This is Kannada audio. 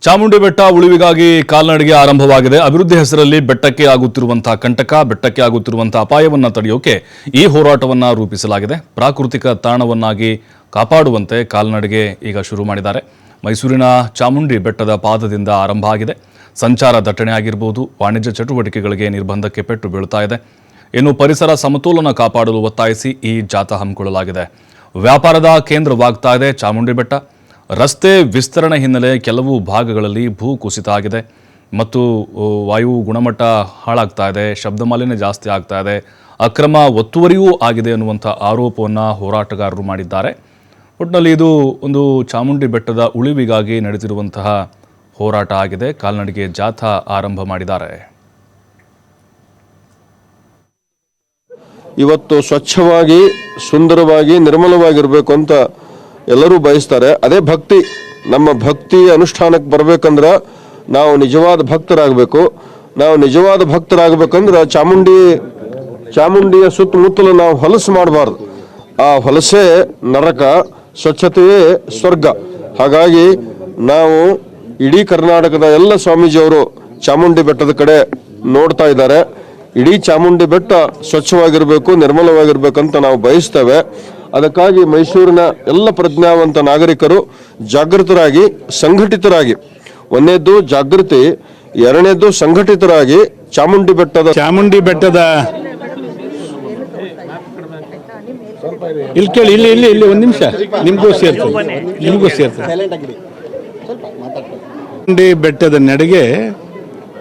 ಚಾಮುಂಡಿ ಬೆಟ್ಟ ಉಳಿವಿಗಾಗಿ ಕಾಲ್ನಡಿಗೆ ಆರಂಭವಾಗಿದೆ. ಅಭಿವೃದ್ಧಿ ಹೆಸರಲ್ಲಿ ಬೆಟ್ಟಕ್ಕೆ ಆಗುತ್ತಿರುವಂತಹ ಕಂಟಕ, ಬೆಟ್ಟಕ್ಕೆ ಆಗುತ್ತಿರುವಂತಹ ಅಪಾಯವನ್ನು ತಡೆಯೋಕೆ ಈ ಹೋರಾಟವನ್ನು ರೂಪಿಸಲಾಗಿದೆ. ಪ್ರಾಕೃತಿಕ ತಾಣವನ್ನಾಗಿ ಕಾಪಾಡುವಂತೆ ಕಾಲ್ನಡಿಗೆ ಈಗ ಶುರು ಮಾಡಿದ್ದಾರೆ. ಮೈಸೂರಿನ ಚಾಮುಂಡಿ ಬೆಟ್ಟದ ಪಾದದಿಂದ ಆರಂಭ ಆಗಿದೆ. ಸಂಚಾರ ದಟ್ಟಣೆ ಆಗಿರಬಹುದು, ವಾಣಿಜ್ಯ ಚಟುವಟಿಕೆಗಳಿಗೆ ನಿರ್ಬಂಧಕ್ಕೆ ಪೆಟ್ಟು ಬೀಳ್ತಾ ಇದೆ. ಇನ್ನು ಪರಿಸರ ಸಮತೋಲನ ಕಾಪಾಡಲು ಒತ್ತಾಯಿಸಿ ಈ ಜಾಥಾ ಹಮ್ಮಿಕೊಳ್ಳಲಾಗಿದೆ. ವ್ಯಾಪಾರದ ಕೇಂದ್ರವಾಗ್ತಾ ಇದೆ ಚಾಮುಂಡಿ ಬೆಟ್ಟ. ರಸ್ತೆ ವಿಸ್ತರಣೆ ಹಿನ್ನೆಲೆ ಕೆಲವು ಭಾಗಗಳಲ್ಲಿ ಭೂ ಕುಸಿತ ಆಗಿದೆ ಮತ್ತು ವಾಯು ಗುಣಮಟ್ಟ ಹಾಳಾಗ್ತಾ ಇದೆ, ಶಬ್ದ ಮಾಲಿನ್ಯ ಜಾಸ್ತಿ ಆಗ್ತಾ ಇದೆ, ಅಕ್ರಮ ಒತ್ತುವರಿಯೂ ಆಗಿದೆ ಅನ್ನುವಂಥ ಆರೋಪವನ್ನು ಹೋರಾಟಗಾರರು ಮಾಡಿದ್ದಾರೆ. ಒಟ್ಟಿನಲ್ಲಿ ಇದು ಒಂದು ಚಾಮುಂಡಿ ಬೆಟ್ಟದ ಉಳಿವಿಗಾಗಿ ನಡೆದಿರುವಂತಹ ಹೋರಾಟ ಆಗಿದೆ. ಕಾಲ್ನಡಿಗೆ ಜಾಥಾ ಆರಂಭ ಮಾಡಿದ್ದಾರೆ. ಇವತ್ತು ಸ್ವಚ್ಛವಾಗಿ, ಸುಂದರವಾಗಿ, ನಿರ್ಮಲವಾಗಿರಬೇಕು ಅಂತ ಎಲ್ಲರೂ ಬಯಸ್ತಾರೆ. ಅದೇ ಭಕ್ತಿ. ನಮ್ಮ ಭಕ್ತಿ ಅನುಷ್ಠಾನಕ್ಕೆ ಬರಬೇಕಂದ್ರೆ ನಾವು ನಿಜವಾದ ಭಕ್ತರಾಗಬೇಕು. ನಾವು ನಿಜವಾದ ಭಕ್ತರಾಗಬೇಕಂದ್ರೆ ಚಾಮುಂಡಿಯ ಸುತ್ತಮುತ್ತಲು ನಾವು ಹೊಲಸು ಮಾಡಬಾರ್ದು. ಆ ಹೊಲಸೇ ನರಕ, ಸ್ವಚ್ಛತೆಯೇ ಸ್ವರ್ಗ. ಹಾಗಾಗಿ ನಾವು ಇಡೀ ಕರ್ನಾಟಕದ ಎಲ್ಲ ಸ್ವಾಮೀಜಿಯವರು ಚಾಮುಂಡಿ ಬೆಟ್ಟದ ಕಡೆ ನೋಡ್ತಾ ಇದ್ದಾರೆ. ಇಡೀ ಚಾಮುಂಡಿ ಬೆಟ್ಟ ಸ್ವಚ್ಛವಾಗಿರಬೇಕು, ನಿರ್ಮಲವಾಗಿರ್ಬೇಕಂತ ನಾವು ಬಯಸ್ತೇವೆ. ಅದಕ್ಕಾಗಿ ಮೈಸೂರಿನ ಎಲ್ಲ ಪ್ರಜ್ಞಾವಂತ ನಾಗರಿಕರು ಜಾಗೃತರಾಗಿ, ಸಂಘಟಿತರಾಗಿ, ಒಂದನೇದ್ದು ಜಾಗೃತಿ, ಎರಡನೇದ್ದು ಸಂಘಟಿತರಾಗಿ ಚಾಮುಂಡಿ ಬೆಟ್ಟದ ಇಲ್ಲಿ ಕೇಳಿ, ಇಲ್ಲಿ ಒಂದು ನಿಮಿಷ ನಿಮಗೂ ಸೇರ್ತದೆ. ಚಾಮುಂಡಿ ಬೆಟ್ಟದ ನಡೆಗೆ